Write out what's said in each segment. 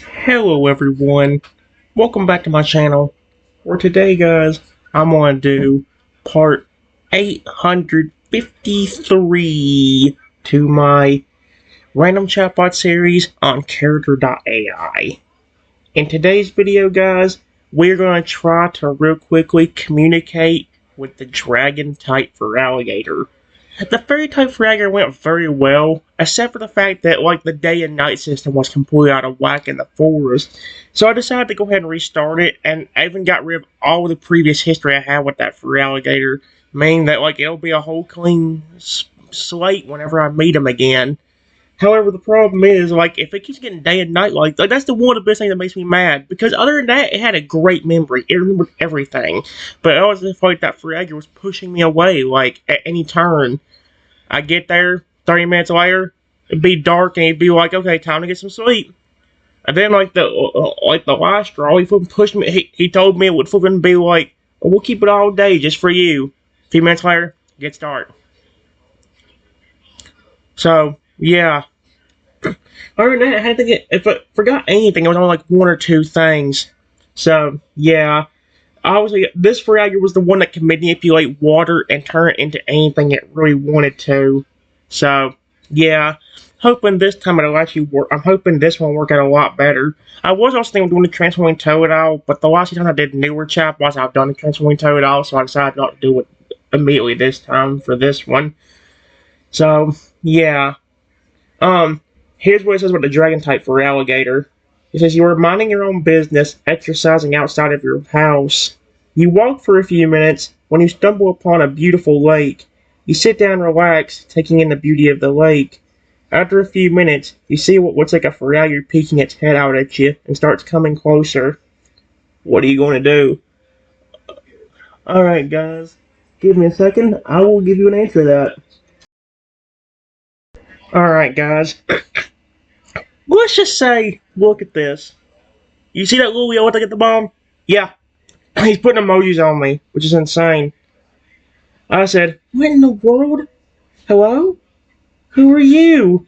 Hello everyone, welcome back to my channel, where today guys, I'm going to do part 853 to my random chatbot series on Character.ai. In today's video guys, we're going to try to real quickly communicate with the dragon type Feraligatr. The fairy type fragger went very well, except for the fact that the day and night system was completely out of whack in the forest. So I decided to go ahead and restart it, and I even got rid of all of the previous history I had with that Feraligatr, meaning that it'll be a whole clean slate whenever I meet him again. However, the problem is, if it keeps getting day and night that's the one of the best things that makes me mad. Because other than that, it had a great memory. It remembered everything. But I was just that Fragger was pushing me away, at any turn. I get there, 30 minutes later, it'd be dark, and he'd be like, okay, time to get some sleep. And then, the last straw, he flipping pushed me. He told me it would flipping be like, we'll keep it all day just for you. A few minutes later, it gets dark. So, yeah. Other than that, I had to get, if I forgot anything, it was only one or two things. So, yeah. Obviously, this Feraligatr was the one that could manipulate water and turn it into anything it really wanted to. So, yeah. Hoping this time it'll actually work. I'm hoping this one will work out a lot better. I was also thinking of doing the Transforming Toad, but the last time I did newer chatbots, I've done the Transforming Toad, so I decided not to do it immediately this time for this one. So, yeah. Here's what it says about the dragon type Feraligatr. It says, you are minding your own business, exercising outside of your house. You walk for a few minutes when you stumble upon a beautiful lake. You sit down and relax, taking in the beauty of the lake. After a few minutes, you see what looks like a Feraligatr peeking its head out at you and starts coming closer. What are you going to do? Alright guys, give me a second, I will give you an answer to that. Alright guys, let's just say, look at this. You see that little yellow thing at the bottom? Yeah, he's putting emojis on me, which is insane. I said, what in the world? Hello? Who are you?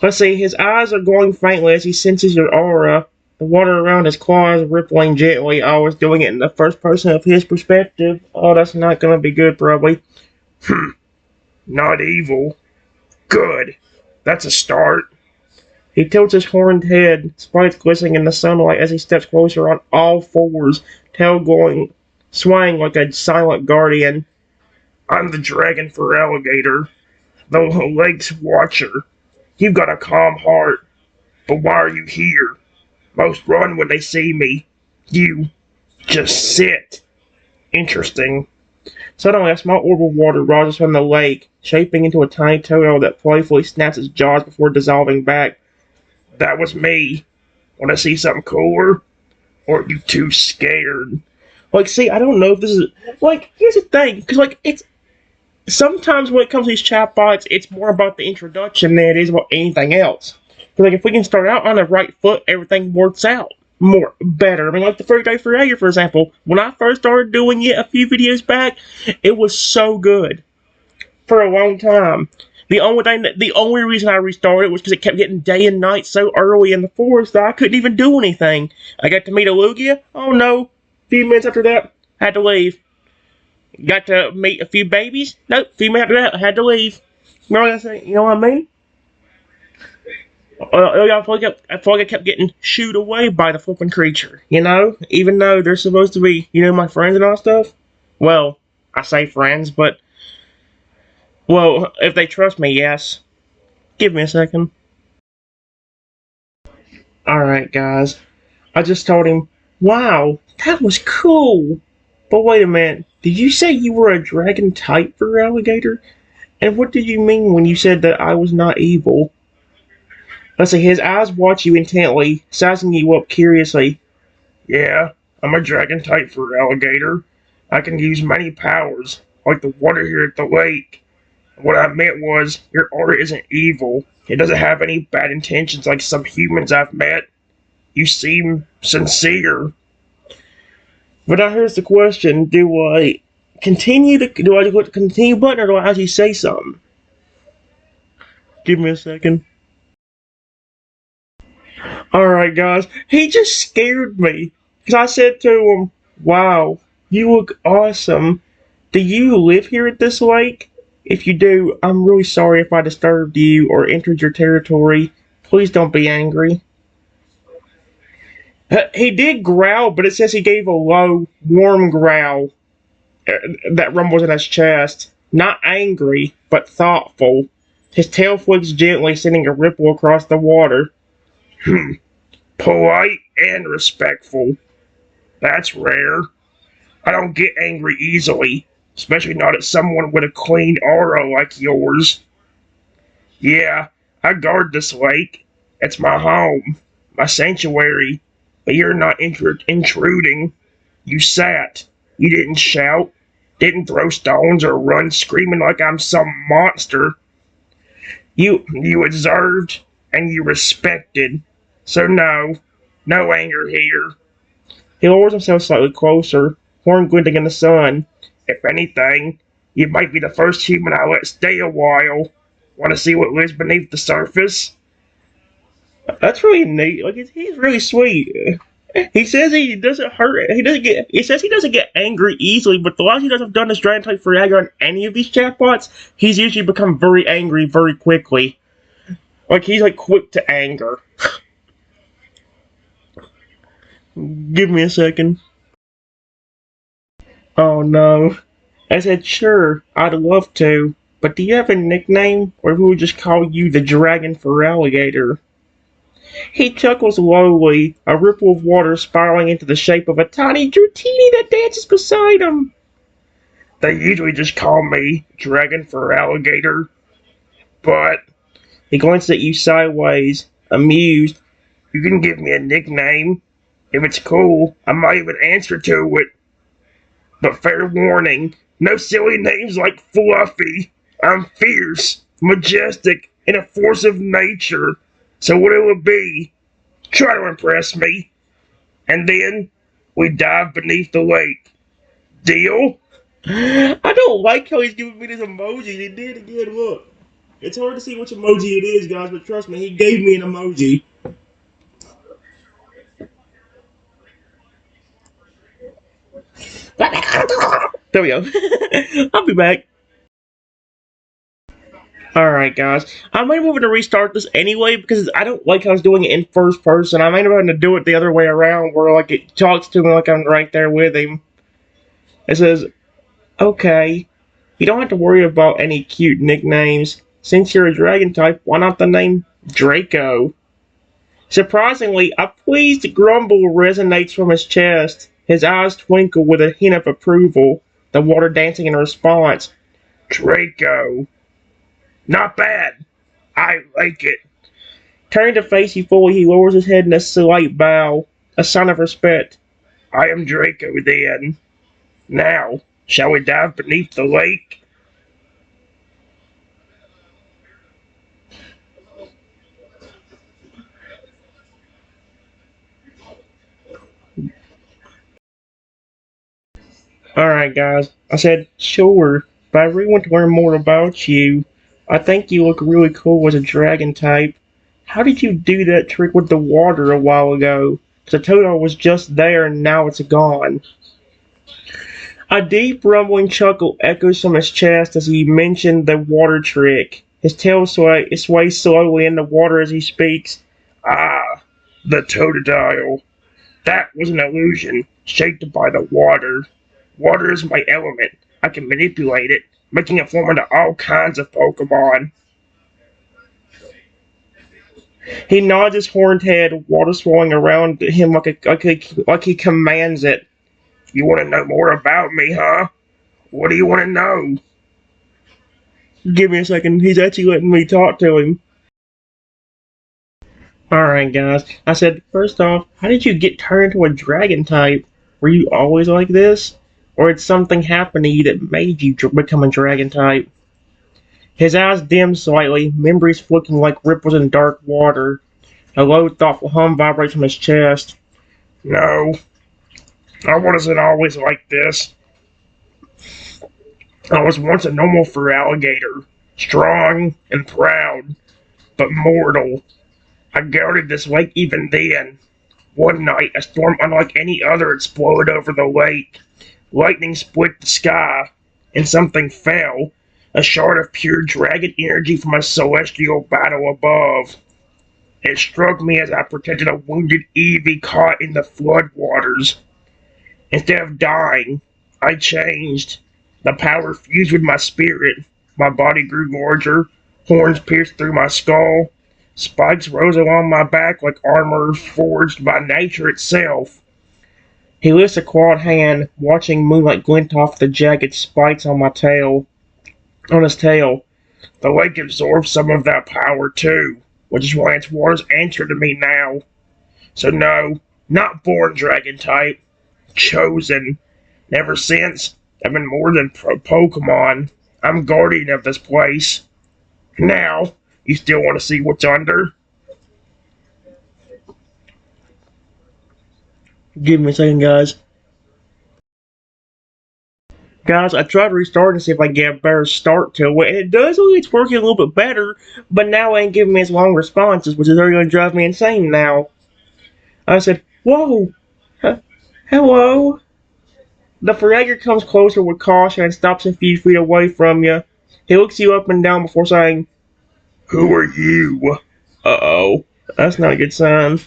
Let's see, his eyes are glowing faintly as he senses your aura. The water around his claws rippling gently, always doing it in the first person of his perspective. Oh, that's not gonna be good, probably. Not evil. Good. That's a start. He tilts his horned head, spikes glistening in the sunlight as he steps closer on all fours, tail going, swaying like a silent guardian. I'm the dragon Feraligatr, the lake's watcher. You've got a calm heart, but why are you here? Most run when they see me. You just sit. Interesting. Suddenly, a small orb of water rises from the lake, shaping into a tiny turtle that playfully snaps its jaws before dissolving back. That was me. Want to see something cooler? Or are you too scared? See, I don't know if this is... here's the thing, because, it's... Sometimes when it comes to these chatbots, it's more about the introduction than it is about anything else. Because, if we can start out on the right foot, everything works out better. I mean, the Fairy Type Feraligatr, for example. When I first started doing it a few videos back, it was so good. For a long time. The only reason I restarted was because it kept getting day and night so early in the forest that I couldn't even do anything. I got to meet a Lugia. Oh no. A few minutes after that, I had to leave. Got to meet a few babies. Nope. A few minutes after that, I had to leave. You know what I'm saying? You know what I mean? I feel like I kept getting shooed away by the flipping creature. Even though they're supposed to be, my friends and all stuff. Well, I say friends, but well, if they trust me, yes. Give me a second. Alright, guys. I just told him, wow, that was cool. But wait a minute, did you say you were a dragon type Feraligatr? And what did you mean when you said that I was not evil? Let's see, his eyes watch you intently, sizing you up curiously. Yeah, I'm a dragon type Feraligatr. I can use many powers, like the water here at the lake. What I meant was, your aura isn't evil. It doesn't have any bad intentions like some humans I've met. You seem sincere. But now here's the question, do I click the continue button, or do I actually say something? Give me a second. Alright, guys. He just scared me. Because I said to him, wow, you look awesome. Do you live here at this lake? If you do, I'm really sorry if I disturbed you or entered your territory. Please don't be angry. He did growl, but it says he gave a low, warm growl that rumbles in his chest. Not angry, but thoughtful. His tail flicks gently, sending a ripple across the water. Polite and respectful. That's rare. I don't get angry easily, especially not at someone with a clean aura like yours. Yeah, I guard this lake. It's my home, my sanctuary, but you're not intruding. You sat. You didn't shout, didn't throw stones or run screaming like I'm some monster. You observed and you respected. So no anger here. He lowers himself slightly closer, horn glinting in the sun. If anything, you might be the first human I let stay a while. Want to see what lives beneath the surface? That's really neat. Like he's really sweet. He says he doesn't hurt. He doesn't get. He says he doesn't get angry easily, but the last he does have done is dragon type Feraligatr on any of these chatbots, he's usually become very angry very quickly. Like he's like quick to anger. Give me a second. Oh no. I said sure, I'd love to, but do you have a nickname, or we would just call you the Dragon Feraligatr? He chuckles lowly, a ripple of water spiraling into the shape of a tiny Dratini that dances beside him. They usually just call me Dragon Feraligatr, but he glances at you sideways, amused. You can give me a nickname. If it's cool, I might even answer to it. But fair warning, no silly names like Fluffy. I'm fierce, majestic, and a force of nature. So what it will be, try to impress me. And then, we dive beneath the lake. Deal? I don't like how he's giving me this emoji. He did again, look. It's hard to see which emoji it is, guys, but trust me, he gave me an emoji. There we go. I'll be back. Alright, guys. I might have to restart this anyway because I don't like how I was doing it in first person. I might have had to do it the other way around where like it talks to me like I'm right there with him. It says, okay, you don't have to worry about any cute nicknames. Since you're a dragon type, why not the name Draco? Surprisingly, a pleased grumble resonates from his chest. His eyes twinkle with a hint of approval, the water dancing in response. Draco. Not bad. I like it. Turning to face you fully, he lowers his head in a slight bow, a sign of respect. I am Draco then. Now, shall we dive beneath the lake? Alright, guys. I said, sure, but I really want to learn more about you. I think you look really cool as a dragon type. How did you do that trick with the water a while ago? Because I told you I was just there and now it's gone. A deep rumbling chuckle echoes from his chest as he mentioned the water trick. His tail sways slowly in the water as he speaks. Ah, the Totodile. That was an illusion, shaped by the water. Water is my element. I can manipulate it, making it form into all kinds of Pokemon. He nods his horned head, water swirling around him like he commands it. You want to know more about me, huh? What do you want to know? Give me a second. He's actually letting me talk to him. Alright, guys. I said, first off, how did you get turned into a dragon type? Were you always like this? Or did something happen to you that made you become a dragon type? His eyes dim slightly, memories flicking like ripples in dark water. A low, thoughtful hum vibrates from his chest. No, I wasn't always like this. I was once a normal Feraligatr, strong and proud, but mortal. I guarded this lake even then. One night, a storm unlike any other exploded over the lake. Lightning split the sky, and something fell. A shard of pure dragon energy from a celestial battle above. It struck me as I protected a wounded Eevee caught in the floodwaters. Instead of dying, I changed. The power fused with my spirit. My body grew larger, horns pierced through my skull, spikes rose along my back like armor forged by nature itself. He lifts a clawed hand, watching moonlight glint off the jagged spikes on his tail. The lake absorbs some of that power too, which is why its waters answer to me now. So no, not born dragon type. Chosen. Ever since, I've been more than Pokemon. I'm guardian of this place. Now, you still want to see what's under? Give me a second, guys. Guys, I tried restarting to see if I can get a better start to it, and it does look like it's working a little bit better, but now it ain't giving me as long responses, which is already going to drive me insane now. I said, whoa! Hello? The Feraligatr comes closer with caution and stops a few feet away from you. He looks you up and down before saying, "Who are you?" Uh-oh. That's not a good sign.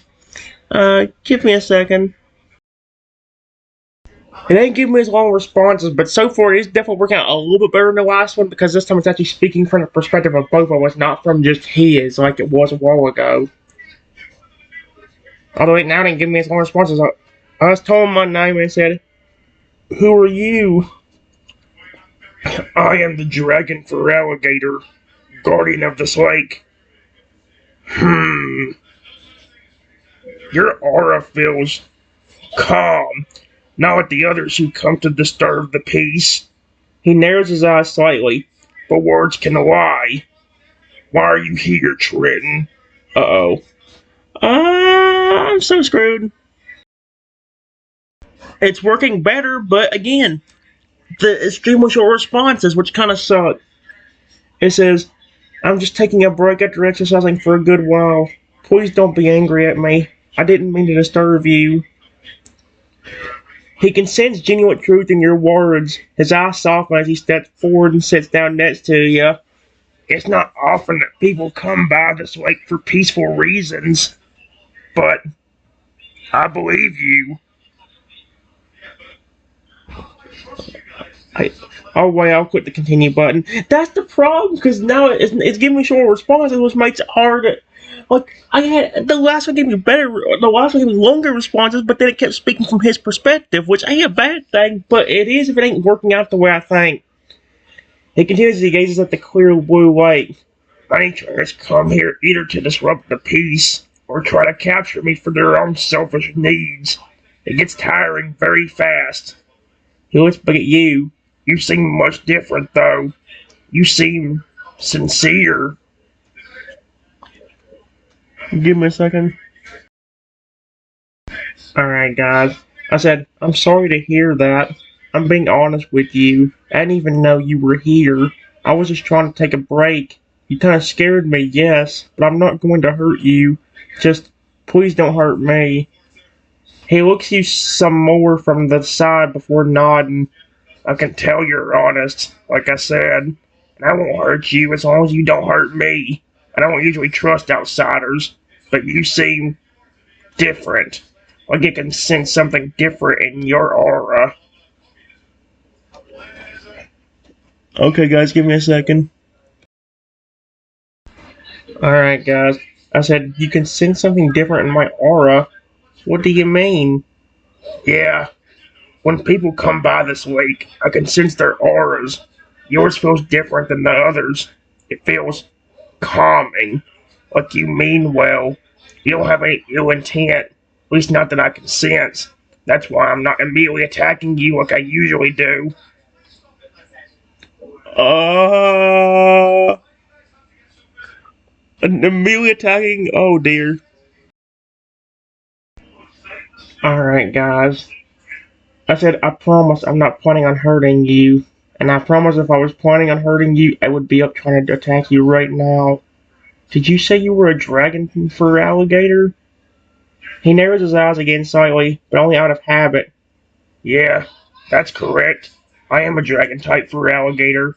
Give me a second. It ain't giving me as long responses, but so far it is definitely working out a little bit better than the last one because this time it's actually speaking from the perspective of both of us, not from just his, like it was a while ago. Although now it ain't giving me as long responses. I just told him my name and said, "Who are you?" "I am the Dragon Feraligatr, guardian of this lake." Your aura feels calm, not like the others who come to disturb the peace. He narrows his eyes slightly, but words can lie. Why are you here, Trenton? Uh-oh. I'm so screwed. It's working better, but again, the extremely short responses, which kind of suck. It says, "I'm just taking a break after exercising for a good while. Please don't be angry at me. I didn't mean to disturb you." He can sense genuine truth in your words. His eyes soften as he steps forward and sits down next to you. "It's not often that people come by this lake for peaceful reasons, but I believe you." Oh wait, I'll click the continue button. That's the problem, because now it's giving me short responses, which makes it hard. Like, I had the last one gave me the last one gave me longer responses, but then it kept speaking from his perspective, which ain't a bad thing, but it is if it ain't working out the way I think. He continues as he gazes at the clear blue lake. "Many traders come here either to disrupt the peace or try to capture me for their own selfish needs. It gets tiring very fast." He looks back at you. "You seem much different, though. You seem sincere." Give me a second. Alright, guys. I said, "I'm sorry to hear that. I'm being honest with you. I didn't even know you were here. I was just trying to take a break. You kind of scared me, yes, but I'm not going to hurt you. Just, please don't hurt me." He looks you some more from the side before nodding. "I can tell you're honest, like I said, and I won't hurt you as long as you don't hurt me. I don't usually trust outsiders, but you seem different. Like you can sense something different in your aura." Okay, guys, give me a second. Alright, guys. I said, "You can sense something different in my aura? What do you mean?" "Yeah, when people come by this lake, I can sense their auras. Yours feels different than the others. It feels calming, like you mean well. You don't have any ill intent, at least not that I can sense. That's why I'm not immediately attacking you like I usually do." Uh, immediately attacking? Oh dear. Alright, guys. I said, "I promise I'm not planning on hurting you. And I promise if I was planning on hurting you, I would be up trying to attack you right now." Did you say you were a dragon Feraligatr? He narrows his eyes again slightly, but only out of habit. Yeah, that's correct. I am a dragon type Feraligatr.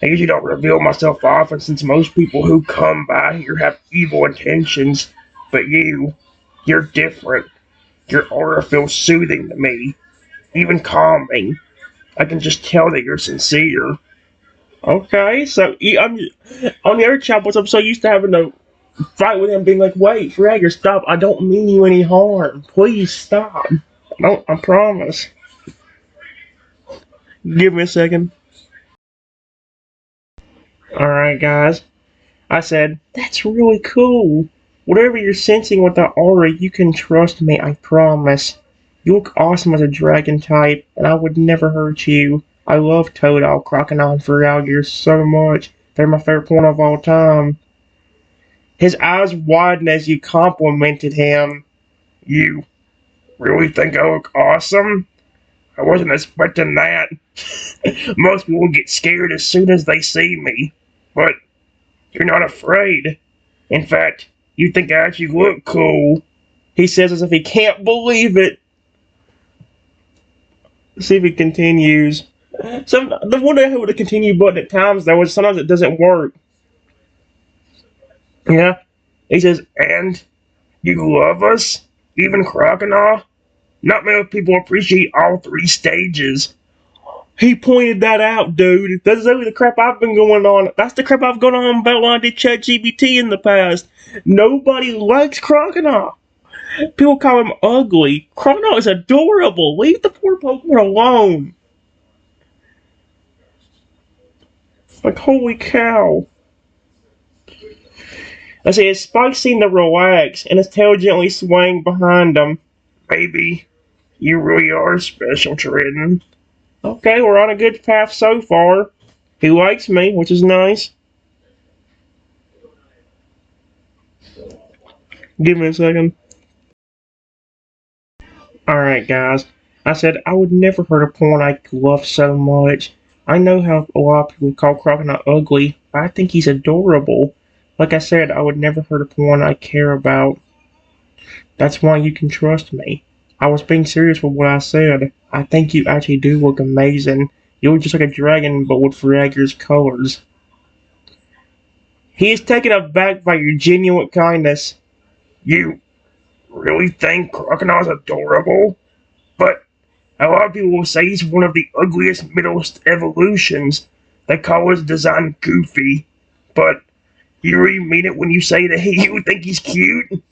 I usually don't reveal myself often since most people who come by here have evil intentions. But you're different. Your aura feels soothing to me, even calming. I can just tell that you're sincere. Okay, so I'm on the other Chatbots. I'm so used to having to fight with him, being like, "Wait, Fragger, stop! I don't mean you any harm. Please stop. I promise." Give me a second. All right, guys. I said that's really cool. Whatever you're sensing with that aura, you can trust me. I promise. You look awesome as a dragon type, and I would never hurt you. I love Toadal, Crocodile, and Feraligatr so much. They're my favorite one of all time. His eyes widened as you complimented him. You really think I look awesome? I wasn't expecting that. Most people get scared as soon as they see me. But you're not afraid. In fact, you think I actually look cool. He says as if he can't believe it. Let's see if he continues. So the one thing with the continue button at times though is sometimes it doesn't work. Yeah. He says, and you love us? Even Crocodile? Not many people appreciate all three stages. He pointed that out, dude. That's exactly the crap I've been going on. That's the crap I've gone on about when I did ChatGPT in the past. Nobody likes Crocodile. People call him ugly. Crocodile is adorable. Leave the poor Pokemon alone. Like, holy cow. I say his spikes seem to relax, and his tail gently swaying behind him. Maybe you really are special, Triton. Okay, we're on a good path so far. He likes me, which is nice. Give me a second. Alright, guys. I said I would never hurt a pawn I love so much. I know how a lot of people call Crocodile ugly, but I think he's adorable. Like I said, I would never hurt a pawn I care about. That's why you can trust me. I was being serious with what I said. I think you actually do look amazing. You look just like a dragon, but with Feraligatr's colors. He is taken aback by your genuine kindness. You really think Crocodile's adorable? But a lot of people will say he's one of the ugliest middle evolutions. They call his design goofy. But you really mean it when you say that you think he's cute?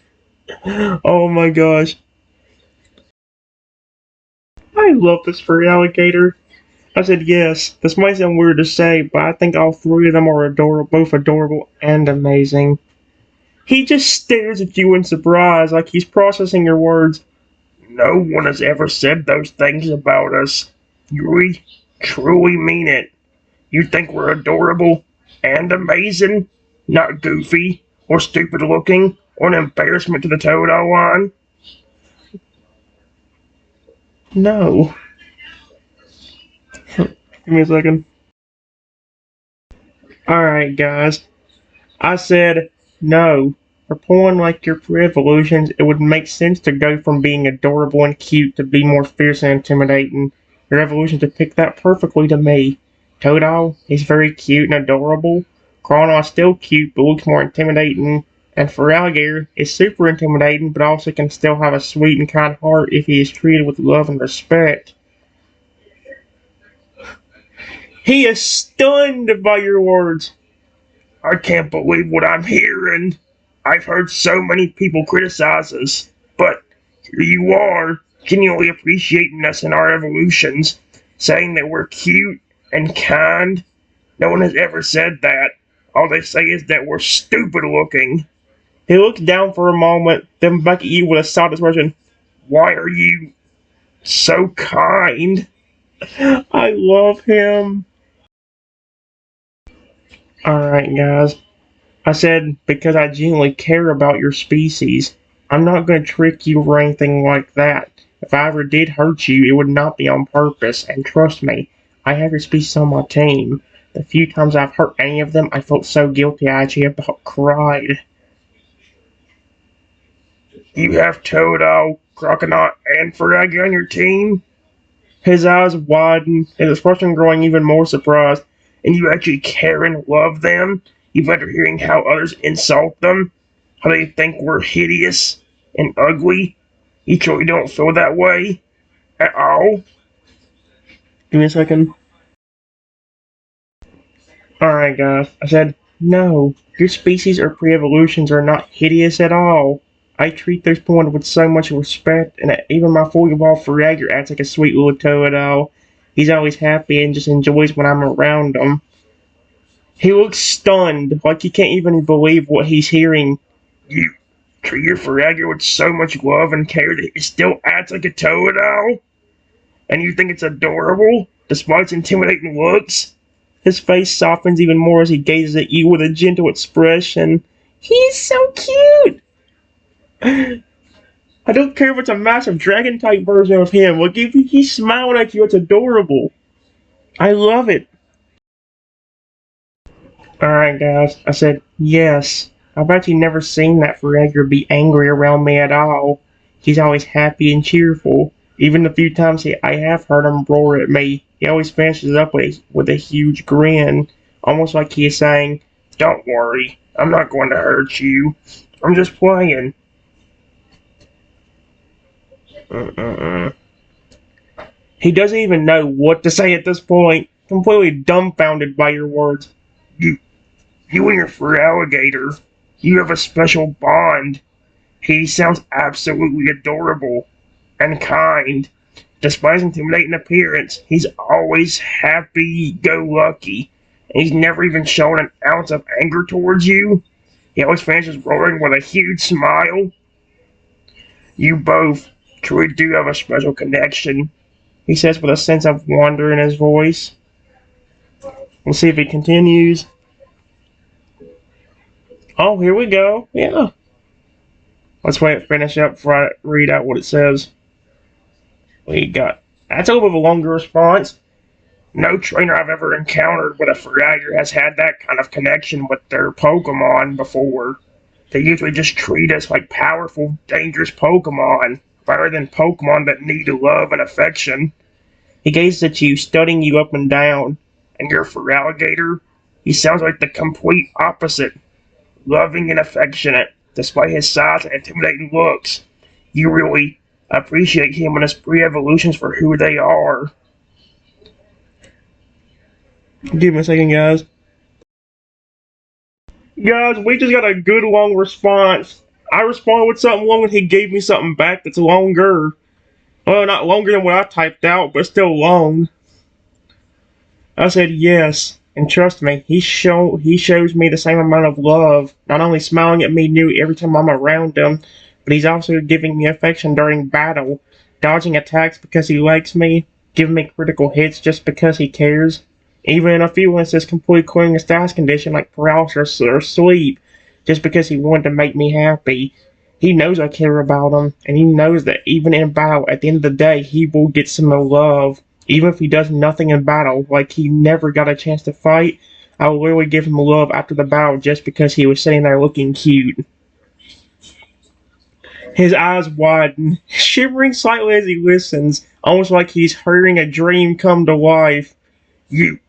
Oh my gosh. I love this Feraligatr. I said yes. This might sound weird to say, but I think all three of them are adorable, both adorable and amazing. He just stares at you in surprise, like he's processing your words. No one has ever said those things about us. You really, truly mean it. You think we're adorable and amazing, not goofy or stupid looking or an embarrassment to the Toadal line? No. Give me a second. Alright, guys. I said no. For porn like your evolutions, it would make sense to go from being adorable and cute to be more fierce and intimidating. Your evolution depict that perfectly to me. Toadal is very cute and adorable. Chrono is still cute but looks more intimidating. And Feraligatr is super intimidating but also can still have a sweet and kind heart if he is treated with love and respect. He is stunned by your words. I can't believe what I'm hearing. I've heard so many people criticize us, but here you are, genuinely appreciating us in our evolutions, saying that we're cute and kind. No one has ever said that. All they say is that we're stupid looking. He looks down for a moment, then back at you with a soft expression. Why are you so kind? I love him. Alright, guys. I said, because I genuinely care about your species. I'm not going to trick you or anything like that. If I ever did hurt you, it would not be on purpose, and trust me, I have your species on my team. The few times I've hurt any of them, I felt so guilty I actually about cried. You have Toto, Croconaut, and Feraligatr on your team? His eyes widen, his expression growing even more surprised. And you actually care and love them? Even after hearing how others insult them? How they think we're hideous and ugly? You truly don't feel that way? At all? Give me a second. Alright, guys. I said, no. Your species or pre-evolutions are not hideous at all. I treat those pawns with so much respect, and even my fully evolved Feraligatr acts like a sweet little toad. He's always happy and just enjoys when I'm around him. He looks stunned, like he can't even believe what he's hearing. You treat your Feraligatr with so much love and care that it still acts like a toad? And you think it's adorable, despite its intimidating looks? His face softens even more as he gazes at you with a gentle expression. He's so cute! I don't care if it's a massive dragon-type version of him. Look, if he's smiling at you, it's adorable. I love it. Alright, guys. I said, yes. I've actually never seen that Feraligatr be angry around me at all. He's always happy and cheerful. Even the few times I have heard him roar at me, he always finishes up with a huge grin. Almost like he is saying, don't worry, I'm not going to hurt you. I'm just playing. He doesn't even know what to say at this point, completely dumbfounded by your words. You and your Feraligatr, you have a special bond. He sounds absolutely adorable and kind. Despite his intimidating appearance, he's always happy-go-lucky, and he's never even shown an ounce of anger towards you. He always finishes roaring with a huge smile. You both truly do have a special connection, he says with a sense of wonder in his voice. We'll see if he continues. Oh, here we go. Yeah. Let's wait to finish up before I read out what it says. We got... That's a little bit of a longer response. No trainer I've ever encountered with a Feraligatr has had that kind of connection with their Pokemon before. They usually just treat us like powerful, dangerous Pokemon, rather than Pokemon that need love and affection. He gazes at you, studying you up and down. And your Feraligatr, he sounds like the complete opposite. Loving and affectionate, despite his size and intimidating looks. You really appreciate him and his pre-evolutions for who they are. Give me a second, guys. Guys, we just got a good long response. I responded with something long and he gave me something back that's longer. Well, not longer than what I typed out, but still long. I said yes, and trust me, he shows me the same amount of love, not only smiling at me new every time I'm around him, but he's also giving me affection during battle, dodging attacks because he likes me, giving me critical hits just because he cares, even in a few instances completely clearing a status condition like paralysis or sleep, just because he wanted to make me happy. He knows I care about him, and he knows that even in battle, at the end of the day, he will get some love. Even if he does nothing in battle, like he never got a chance to fight, I will literally give him love after the battle just because he was sitting there looking cute. His eyes widen, shivering slightly as he listens, almost like he's hearing a dream come to life. You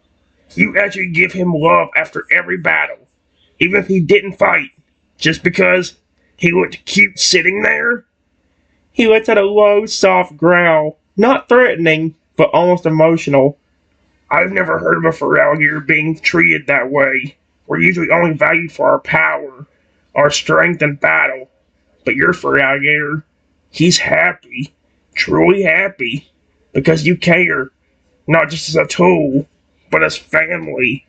actually give him love after every battle, even if he didn't fight, just because he looked cute sitting there? He lets out a low, soft growl, not threatening, but almost emotional. I've never heard of a Feraligatr being treated that way. We're usually only valued for our power, our strength in battle. But your Feraligatr, he's happy, truly happy, because you care, not just as a tool, but as family.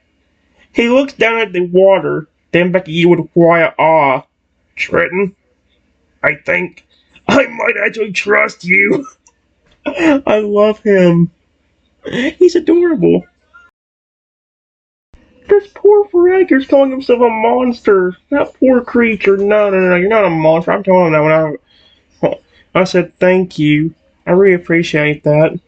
He looks down at the water, then back at you with quiet awe. Trenton, I think I might actually trust you. I love him. He's adorable. This poor Feraligatr's calling himself a monster. That poor creature. No, you're not a monster. I'm telling him that when I said thank you. I really appreciate that.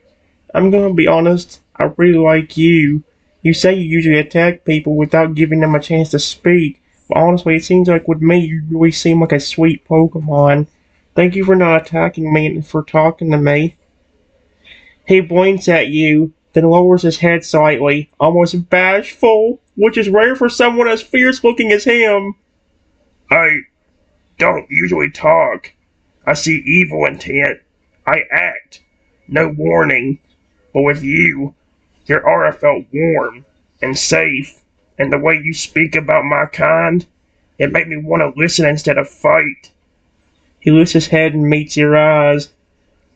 I'm gonna be honest. I really like you. You say you usually attack people without giving them a chance to speak, but honestly, it seems like with me, you really seem like a sweet Pokemon. Thank you for not attacking me and for talking to me. He blinks at you, then lowers his head slightly, almost bashful, which is rare for someone as fierce looking as him. I don't usually talk. I see evil intent. I act. No warning. But with you, your aura felt warm and safe, and the way you speak about my kind, it made me want to listen instead of fight. He lifts his head and meets your eyes.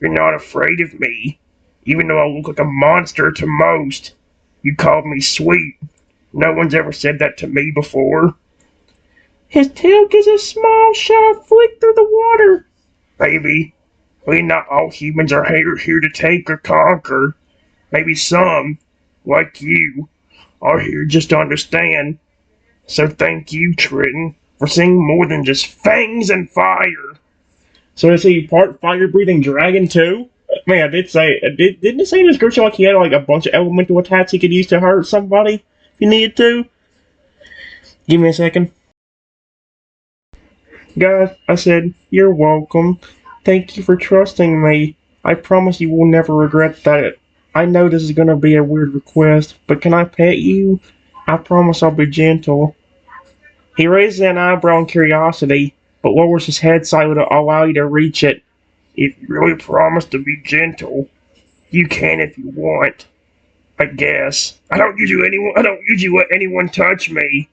You're not afraid of me, even though I look like a monster to most. You called me sweet. No one's ever said that to me before. His tail gives a small, shy flick through the water. Maybe. Maybe not all humans are here to take or conquer. Maybe some, like you, are here just to understand. So thank you, Triton, for seeing more than just fangs and fire. So is he part fire-breathing dragon too? Man, I did say, didn't it say in the description like he had like a bunch of elemental attacks he could use to hurt somebody if he needed to? Give me a second. Guys, I said, you're welcome. Thank you for trusting me. I promise you will never regret that. I know this is gonna be a weird request, but can I pet you? I promise I'll be gentle. He raises an eyebrow in curiosity, but lowers his head slightly to allow you to reach it. If you really promise to be gentle, you can if you want. I guess. I don't usually let anyone touch me.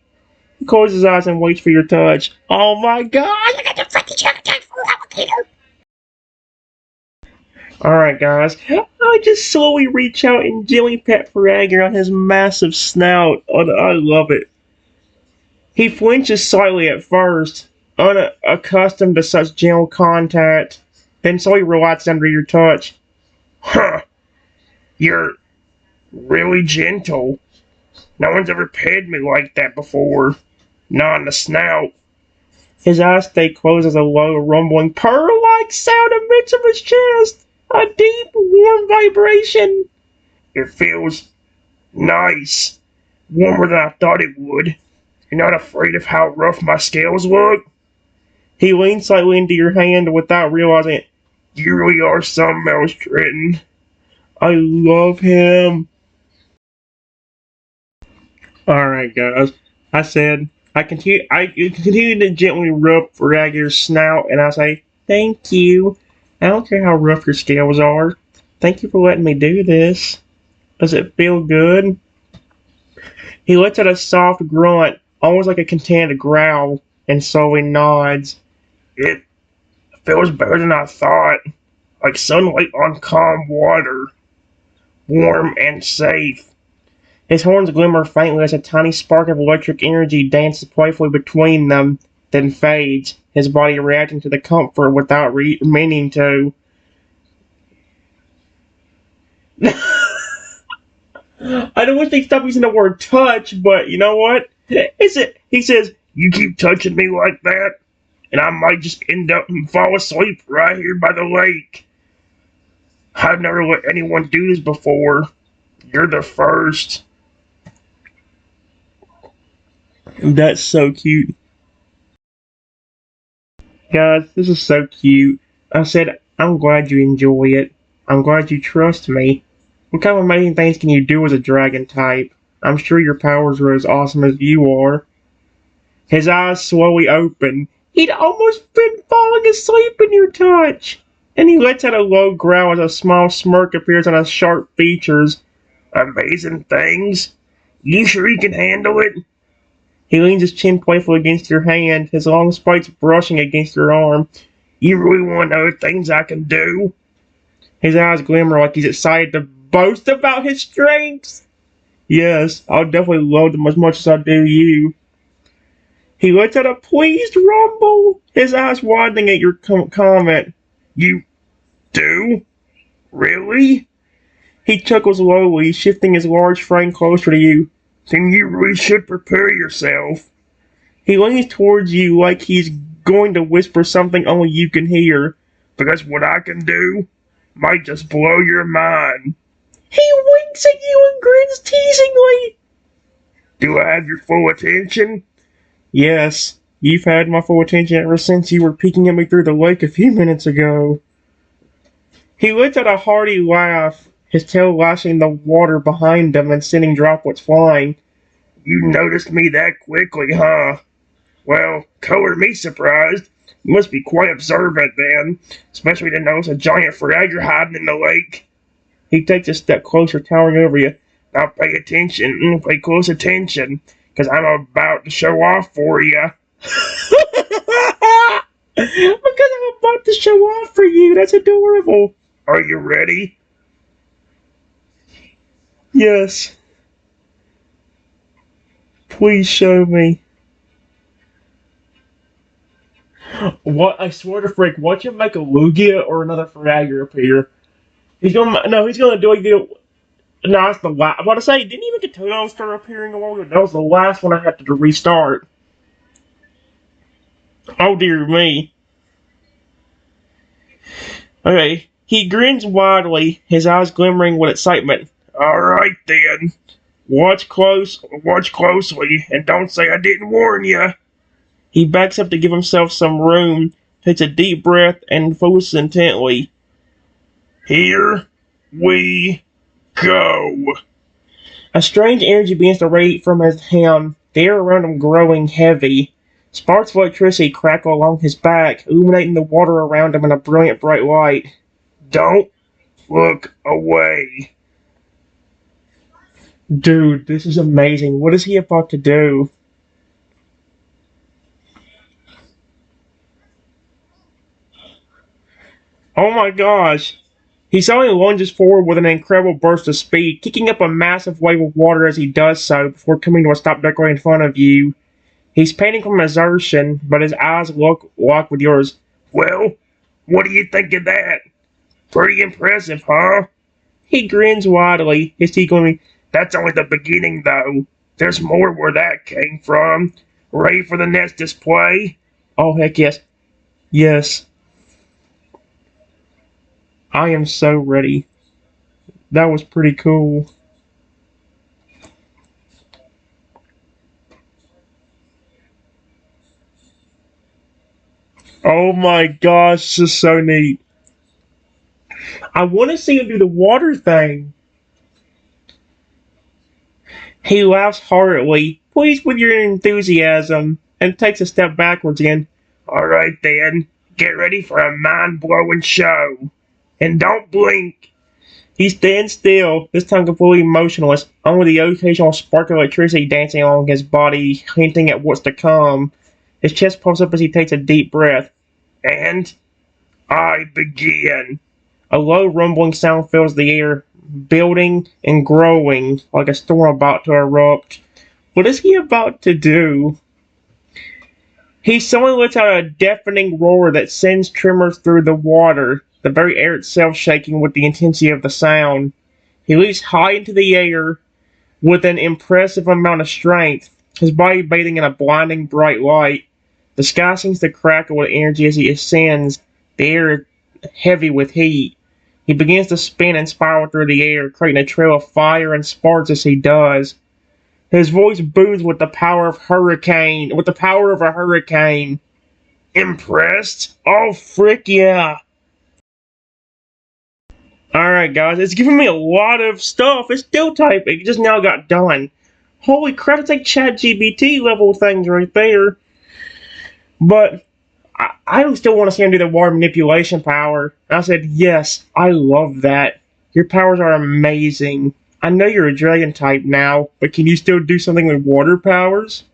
He closes his eyes and waits for your touch. Oh my god! I got the freaking Feraligatr! Alright guys, I just slowly reach out and gently pet Feraligatr on his massive snout. Oh, I love it. He flinches slightly at first, unaccustomed to such gentle contact, then slowly relaxes under your touch. Huh. You're really gentle. No one's ever petted me like that before. Not on the snout. His eyes stay closed as a low, rumbling, purr-like sound emits from his chest. A deep, warm vibration. It feels nice. Warmer than I thought it would. You're not afraid of how rough my scales look? He leans slightly into your hand without realizing it. You really are something else, Triton. I love him. Alright, guys. I said, I continue to gently rub Feraligatr's snout, and I say, thank you. I don't care how rough your scales are. Thank you for letting me do this. Does it feel good? He lets out a soft grunt, almost like a contented growl, and slowly nods. It feels better than I thought. Like sunlight on calm water. Warm and safe. His horns glimmer faintly as a tiny spark of electric energy dances playfully between them, then fades, his body reacting to the comfort without meaning to. I don't wish they stop using the word touch, but you know what? He says, you keep touching me like that, and I might just end up and fall asleep right here by the lake. I've never let anyone do this before. You're the first. That's so cute. Guys, this is so cute. I said, I'm glad you enjoy it. I'm glad you trust me. What kind of amazing things can you do as a dragon type? I'm sure your powers are as awesome as you are. His eyes slowly open. He'd almost been falling asleep in your touch. And he lets out a low growl as a small smirk appears on his sharp features. Amazing things? You sure you can handle it? He leans his chin playfully against your hand, his long spikes brushing against your arm. You really want to know things I can do? His eyes glimmer like he's excited to boast about his strengths. Yes, I'll definitely love them as much as I do you. He lets out a pleased rumble, his eyes widening at your comment. You do? Really? He chuckles lowly, shifting his large frame closer to you. Then you really should prepare yourself. He leans towards you like he's going to whisper something only you can hear, because what I can do might just blow your mind. He winks at you and grins teasingly. Do I have your full attention? Yes, you've had my full attention ever since you were peeking at me through the lake a few minutes ago. He lets out a hearty laugh, his tail lashing the water behind him and sending droplets flying. You noticed me that quickly, huh? Well, color me surprised. You must be quite observant then, especially to notice a giant Feraligatr hiding in the lake. He takes a step closer, towering over you. Now pay attention, pay close attention, because I'm about to show off for you. Because I'm about to show off for you. That's adorable. Are you ready? Yes. Please show me. What? I swear to frick, watch him make a Lugia or another Feraligatr appear. He's gonna do it. No, that's the last. I'm about to say, didn't even get Toadon start appearing a while ago? That was the last one I had to restart. Oh dear me. Okay, he grins widely, his eyes glimmering with excitement. Alright then. Watch closely, and don't say I didn't warn you. He backs up to give himself some room, takes a deep breath, and focuses intently. Here we go. A strange energy begins to radiate from his hand, the air around him growing heavy. Sparks of electricity crackle along his back, illuminating the water around him in a brilliant bright light. Don't look away. Dude, this is amazing. What is he about to do? Oh my gosh. He suddenly lunges forward with an incredible burst of speed, kicking up a massive wave of water as he does so before coming to a stop directly in front of you. He's panting from exertion, but his eyes lock with yours. Well, what do you think of that? Pretty impressive, huh? He grins widely, his teeth gleaming. That's only the beginning, though. There's more where that came from. Ready for the next display? Oh, heck yes. Yes. I am so ready. That was pretty cool. Oh my gosh, this is so neat. I want to see him do the water thing. He laughs heartily, pleased with your enthusiasm, and takes a step backwards again. Alright then, get ready for a mind-blowing show. And don't blink. He stands still, this time completely motionless, only the occasional spark of electricity dancing along his body, hinting at what's to come. His chest puffs up as he takes a deep breath. And I begin. A low rumbling sound fills the air, building and growing like a storm about to erupt. What is he about to do? He suddenly lets out a deafening roar that sends tremors through the water, the very air itself shaking with the intensity of the sound. He leaps high into the air with an impressive amount of strength, his body bathing in a blinding bright light. The sky seems to crackle with energy as he ascends, the air heavy with heat. He begins to spin and spiral through the air, creating a trail of fire and sparks as he does. His voice booms with the power of a hurricane. Impressed? Oh, frick yeah. Alright guys, it's giving me a lot of stuff. It's still typing, it just now got done. Holy crap, it's like ChatGPT level things right there. But I still want to see him do the water manipulation power. And I said, yes, I love that. Your powers are amazing. I know you're a dragon type now, but can you still do something with water powers?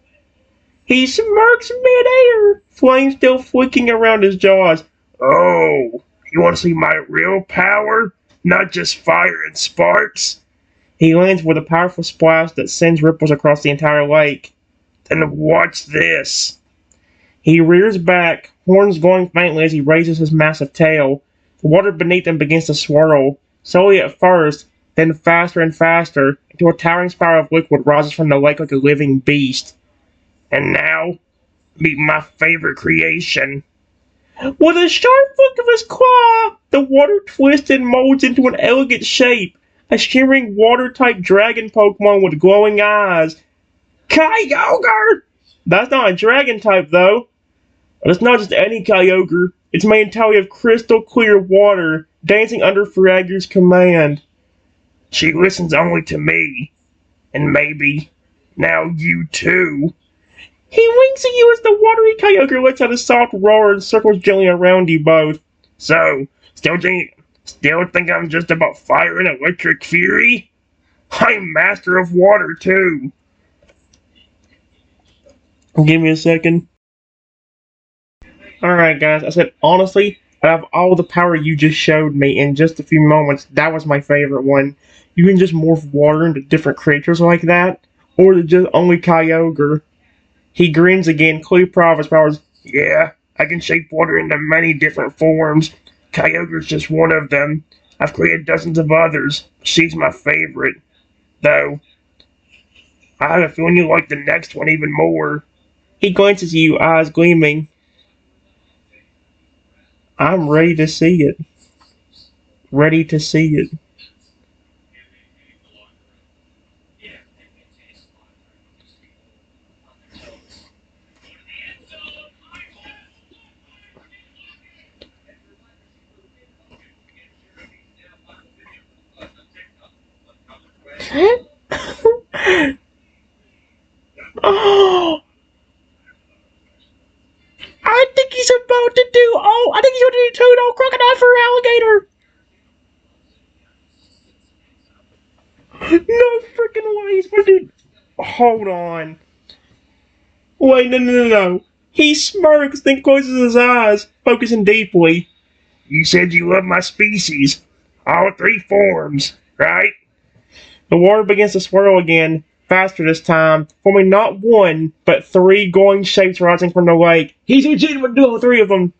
He smirks mid-air, flames still flicking around his jaws. Oh, you want to see my real power? Not just fire and sparks? He lands with a powerful splash that sends ripples across the entire lake. Then watch this. He rears back, horns glowing faintly as he raises his massive tail. The water beneath him begins to swirl, slowly at first, then faster and faster, until a towering spiral of liquid rises from the lake like a living beast. And now, meet my favorite creation. With a sharp flick of his claw, the water twists and molds into an elegant shape, a shimmering water-type dragon Pokemon with glowing eyes. Kyogre! That's not a dragon type, though. But it's not just any Kyogre. It's made entirely of crystal clear water, dancing under Feraligatr's command. She listens only to me. And maybe, now you too. He winks at you as the watery Kyogre lets out a soft roar and circles gently around you both. So, still think I'm just about fire and electric fury? I'm master of water too. Give me a second. Alright guys, I said honestly, out of all the power you just showed me in just a few moments, that was my favorite one. You can just morph water into different creatures like that, or just only Kyogre. He grins again, clearly proud of his powers. Yeah, I can shape water into many different forms. Kyogre's just one of them. I've created dozens of others. She's my favorite. Though, I have a feeling you like the next one even more. He glances at you, eyes gleaming. I'm ready to see it. Ready to see it. Oh! I think he's about to do. Oh, I think he's going to do Toad Crocodile for Alligator. No freaking way he's going to do. Hold on. Wait, no. He smirks, then closes his eyes, focusing deeply. You said you love my species. All three forms, right? The water begins to swirl again, faster this time, forming not one, but three glowing shapes rising from the lake. He's legitimate to all three of them.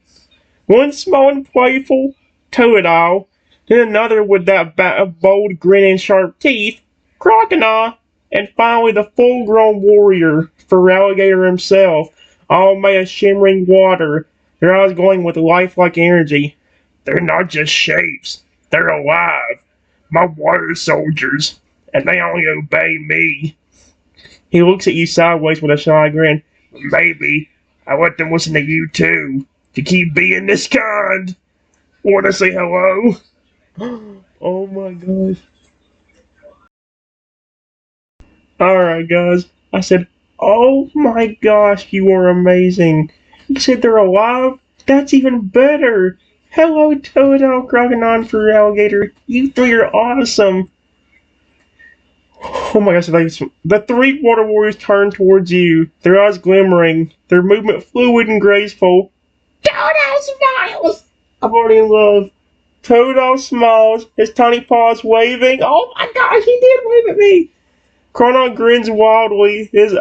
One small and playful, Toadile, then another with that bold grin and sharp teeth, Crocodile, and finally the full-grown warrior, Feraligatr himself, all made of shimmering water, their eyes glowing with lifelike energy. They're not just shapes, they're alive, my water soldiers, and they only obey me. He looks at you sideways with a shy grin. Maybe I let them listen to you too, to keep being this kind. Wanna say hello? Oh my gosh. Alright guys, I said, oh my gosh, you are amazing. You said they're alive? That's even better. Hello, Toadile, Crocodile, Feraligatr. You three are awesome. Oh my gosh, the three water warriors turn towards you, their eyes glimmering, their movement fluid and graceful. Toadile smiles! I'm already in love. Toadile smiles, his tiny paws waving. Oh my gosh, he did wave at me! Cronon grins wildly, his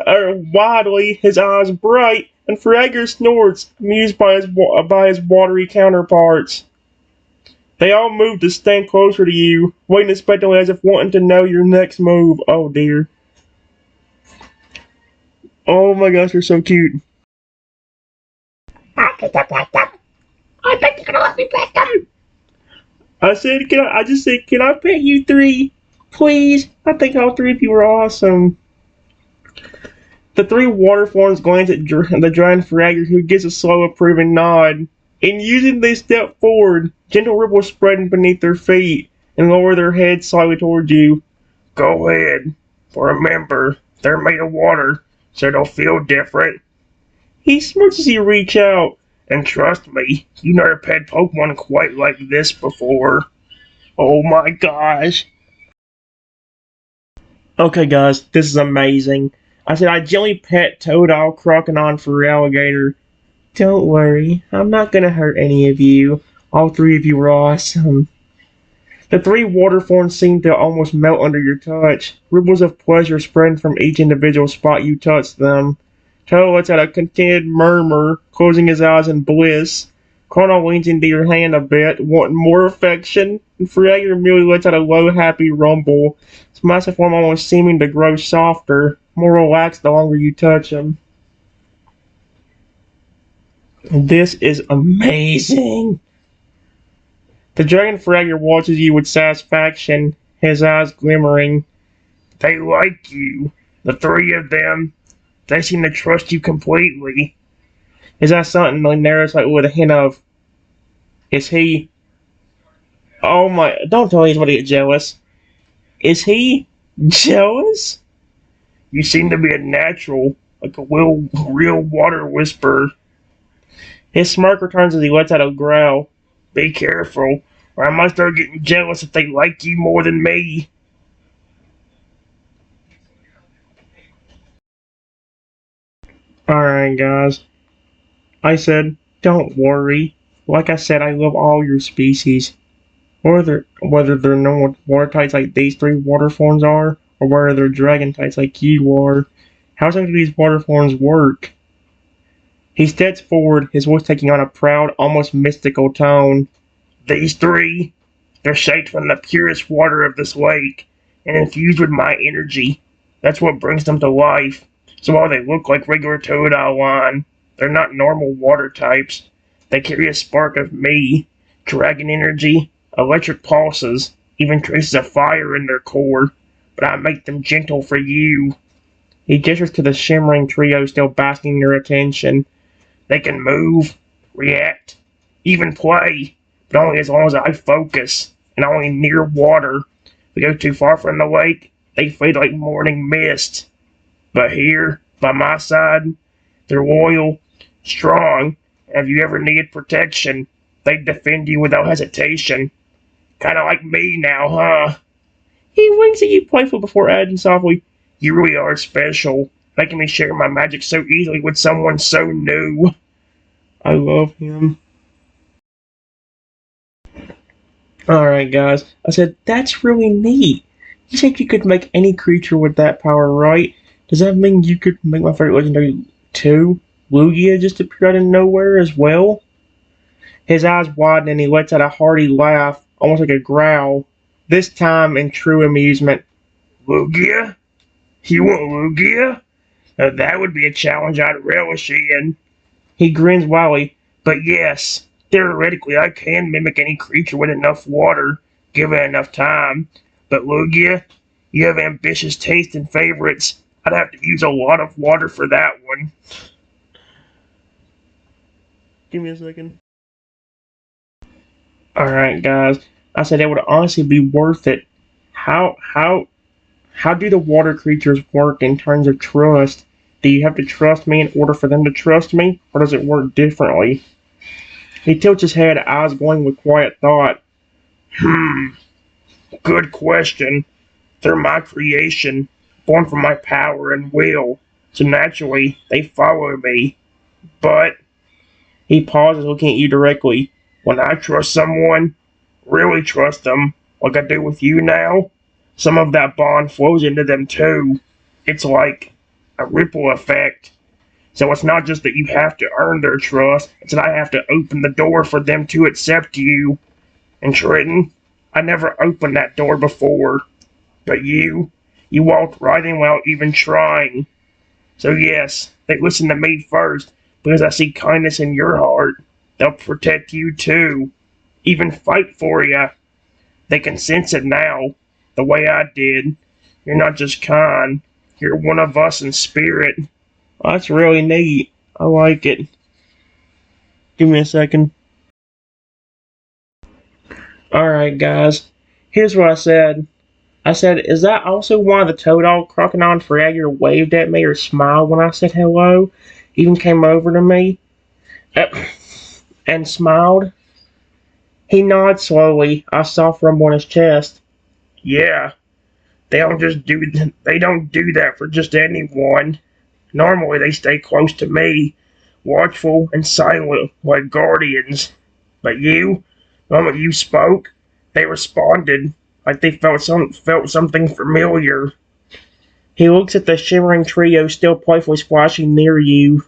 eyes bright, and Feraligatr snorts, amused by his watery counterparts. They all move to stand closer to you, waiting expectantly as if wanting to know your next move. Oh dear. Oh my gosh, you're so cute. I bet you're gonna let me pet them. I just said, can I pet you three? Please? I think all three of you are awesome. The three water forms glance at the giant Feraligatr, who gives a slow approving nod. In using they step forward, gentle ripples spreading beneath their feet, and lower their heads slightly towards you. Go ahead. Remember, they're made of water, so they'll feel different. He smirks as you reach out, and trust me, you never pet Pokemon quite like this before. Oh my gosh. Okay guys, this is amazing. I said I gently pet Toadile, Crocodile, Feraligatr. Don't worry, I'm not gonna hurt any of you. All three of you are awesome. The three water forms seem to almost melt under your touch. Ripples of pleasure spreading from each individual spot you touch them. Toad lets out a contented murmur, closing his eyes in bliss. Chrono leans into your hand a bit, wanting more affection, and Feraligatr merely lets out a low, happy rumble, its massive form almost seeming to grow softer, more relaxed the longer you touch him. This is amazing! The dragon Feraligatr watches you with satisfaction, his eyes glimmering. They like you, the three of them. They seem to trust you completely. Is that something like narrates like with a hint of? Is he? Oh my! Don't tell anybody to get jealous. Is he jealous? You seem to be a natural, like a real water whisperer. His smirk returns as he lets out a growl. Be careful, or I might start getting jealous if they like you more than me. Alright, guys. I said, don't worry. Like I said, I love all your species. Whether they're normal water types like these three water forms are, or whether they're dragon types like you are. How exactly do these water forms work? He steps forward, his voice taking on a proud, almost mystical tone. These three, they're shaped from the purest water of this lake, and infused with my energy. That's what brings them to life. So while they look like regular Totodile line, they're not normal water types. They carry a spark of me, dragon energy, electric pulses, even traces of fire in their core. But I make them gentle for you. He gestures to the shimmering trio still basking in their attention. They can move, react, even play, but only as long as I focus, and only near water. If we go too far from the lake, they fade like morning mist. But here, by my side, they're loyal, strong, and if you ever needed protection, they'd defend you without hesitation. Kinda like me now, huh? He winks at you playfully before adding softly, You really are special, making me share my magic so easily with someone so new. I love him. Alright, guys. I said, that's really neat. You said you could make any creature with that power, right? Does that mean you could make my favorite legendary too? Lugia just appear out of nowhere as well? His eyes widen and he lets out a hearty laugh, almost like a growl. This time in true amusement. Lugia? You want Lugia? That would be a challenge I'd relish in. He grins wildly. But yes, theoretically I can mimic any creature with enough water, given enough time. But Lugia, you have ambitious taste and favorites. I'd have to use a lot of water for that one. Give me a second. Alright, guys. I said it would honestly be worth it. How do the water creatures work in terms of trust? Do you have to trust me in order for them to trust me? Or does it work differently? He tilts his head, eyes glowing with quiet thought. Good question. They're my creation, born from my power and will. So naturally, they follow me. But, he pauses looking at you directly. When I trust someone, really trust them, like I do with you now, some of that bond flows into them too. It's like a ripple effect. So it's not just that you have to earn their trust, it's that I have to open the door for them to accept you. And Trenton, I never opened that door before. But you walked right in without even trying. So yes, they listen to me first, because I see kindness in your heart. They'll protect you too. Even fight for you. They can sense it now, the way I did. You're not just kind, you're one of us in spirit. Oh, that's really neat. I like it. Give me a second. Alright, guys. Here's what I said. I said, is that also why the Totodile crocodile Feraligatr waved at me or smiled when I said hello? Even came over to me and smiled? He nodded slowly. I saw from on his chest. Yeah, they don't do that for just anyone. Normally they stay close to me, watchful and silent like guardians. But you, the moment you spoke, they responded like they felt something familiar. He looks at the shimmering trio still playfully splashing near you.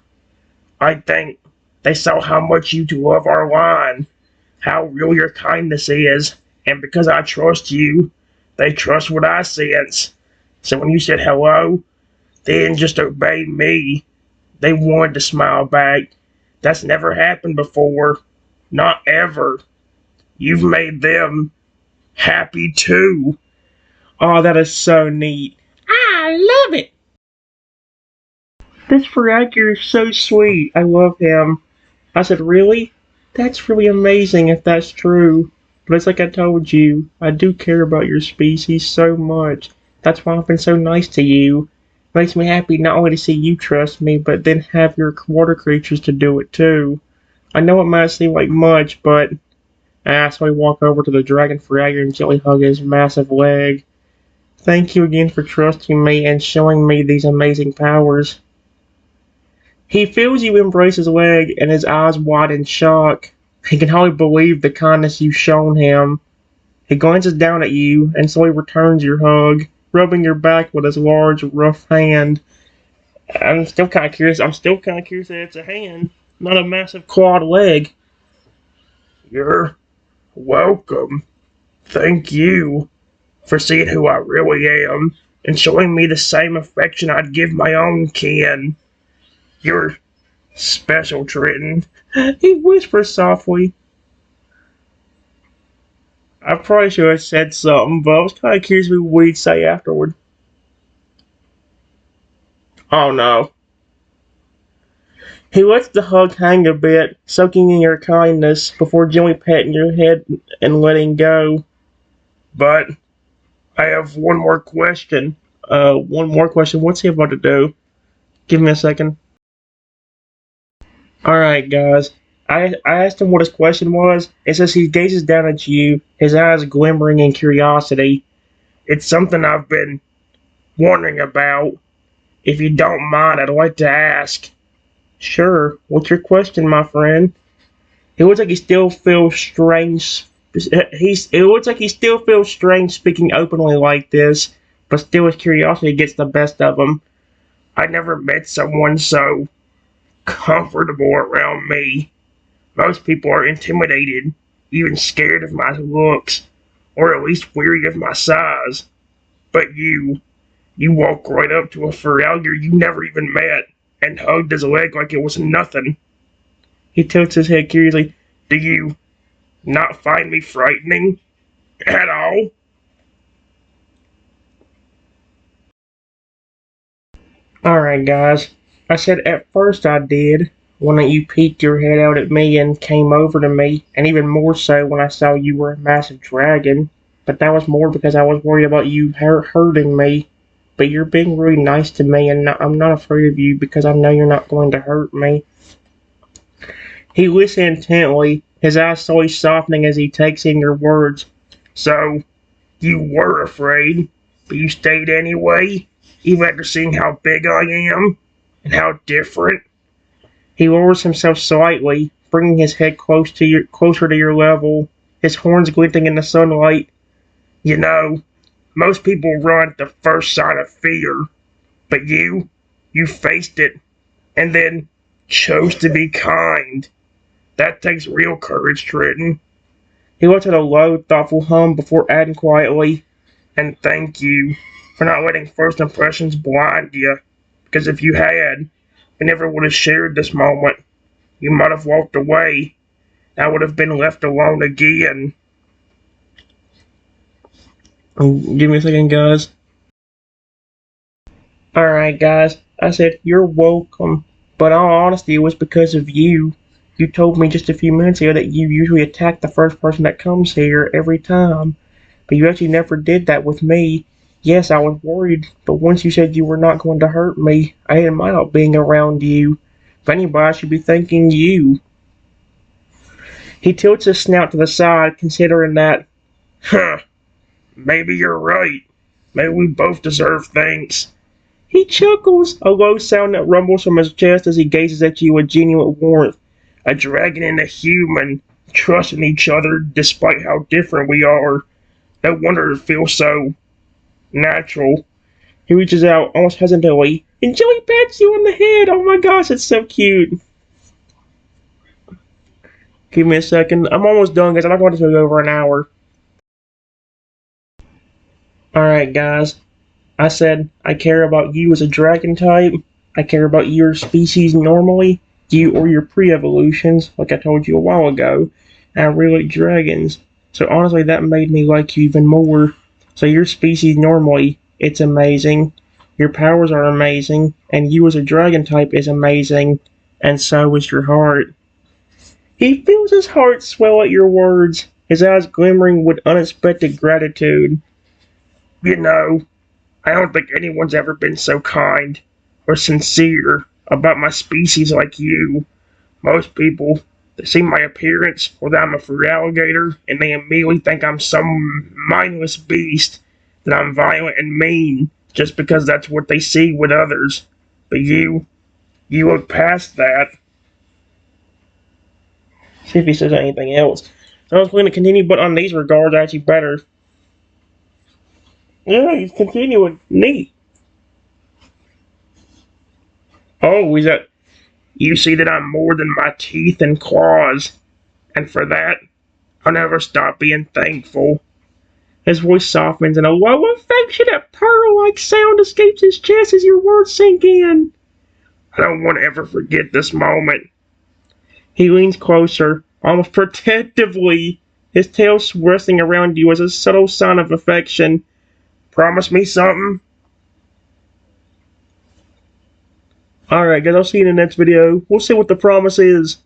I think they saw how much you two love our line, how real your kindness is, and because I trust you, they trust what I sense. So when you said hello, they didn't just obey me, they wanted to smile back. That's never happened before. Not ever. You've made them happy too. Oh, that is so neat. I love it. This Feraligatr is so sweet. I love him. I said, really? That's really amazing if that's true. But it's like I told you, I do care about your species so much. That's why I've been so nice to you. It makes me happy not only to see you trust me, but then have your water creatures to do it too. I know it might seem like much, but so I walk over to the dragon Feraligatr and gently hug his massive leg. Thank you again for trusting me and showing me these amazing powers. He feels you embrace his leg, and his eyes widen in shock. He can hardly believe the kindness you've shown him. He glances down at you and slowly returns your hug, rubbing your back with his large, rough hand. I'm still kind of curious. That it's a hand, not a massive clawed leg. You're welcome. Thank you for seeing who I really am and showing me the same affection I'd give my own kin. You're special, Trenton. He whispers softly. I probably should have said something, but I was kind of curious what he'd say afterward. Oh no. He lets the hug hang a bit, soaking in your kindness before gently patting your head and letting go. But I have one more question. What's he about to do? Give me a second. Alright, guys. I asked him what his question was. It says he gazes down at you, his eyes glimmering in curiosity. It's something I've been wondering about. If you don't mind, I'd like to ask. Sure. What's your question, my friend? It looks like he still feels strange. It looks like he still feels strange speaking openly like this, but still his curiosity gets the best of him. I never met someone so comfortable around me. Most people are intimidated, even scared of my looks, or at least weary of my size. But you walk right up to a Feraligatr you never even met and hugged his leg like it was nothing. He tilts his head curiously. Do you not find me frightening at all? Alright, guys. I said at first I did, when you peeked your head out at me and came over to me, and even more so when I saw you were a massive dragon. But that was more because I was worried about you hurting me. But you're being really nice to me, and I'm not afraid of you because I know you're not going to hurt me. He listens intently, his eyes slowly softening as he takes in your words. So, you were afraid, but you stayed anyway, even after seeing how big I am, and how different? He lowers himself slightly, bringing his head closer to your level, his horns glinting in the sunlight. You know, most people run at the first sign of fear, but you faced it, and then chose to be kind. That takes real courage, Trenton. He lets out a low, thoughtful hum before adding quietly, and thank you for not letting first impressions blind you, because if you had, we never would have shared this moment. You might have walked away, and I would have been left alone again. Give me a second, guys. Alright, guys. I said, you're welcome. But in all honesty, it was because of you. You told me just a few minutes ago that you usually attack the first person that comes here every time. But you actually never did that with me. Yes, I was worried, but once you said you were not going to hurt me, I didn't mind not being around you. If anybody, I should be thanking you. He tilts his snout to the side, considering that. Huh. Maybe you're right. Maybe we both deserve thanks. He chuckles, a low sound that rumbles from his chest as he gazes at you with genuine warmth. A dragon and a human, trusting each other despite how different we are. No wonder it feels so natural. He reaches out, almost hesitantly, and Joey pats you on the head. Oh my gosh, it's so cute. Give me a second. I'm almost done, guys. I'm not going to go over an hour. Alright, guys. I said I care about you as a dragon type. I care about your species normally. You or your pre-evolutions, like I told you a while ago. And I really like dragons. So honestly, that made me like you even more. So your species normally, it's amazing. Your powers are amazing, and you as a dragon type is amazing, and so is your heart. He feels his heart swell at your words, his eyes glimmering with unexpected gratitude. You know, I don't think anyone's ever been so kind or sincere about my species like you. Most people, they see my appearance or that I'm a Feraligatr, and they immediately think I'm some mindless beast, that I'm violent and mean, just because that's what they see with others. But you look past that. See if he says anything else. I was going to continue, but on these regards, actually better. Yeah, he's continuing. Neat. Oh, is that... You see that I'm more than my teeth and claws, and for that, I'll never stop being thankful. His voice softens and a low, affectionate, pearl-like sound escapes his chest as your words sink in. I don't want to ever forget this moment. He leans closer, almost protectively, his tail resting around you as a subtle sign of affection. Promise me something? Alright guys, I'll see you in the next video. We'll see what the promise is.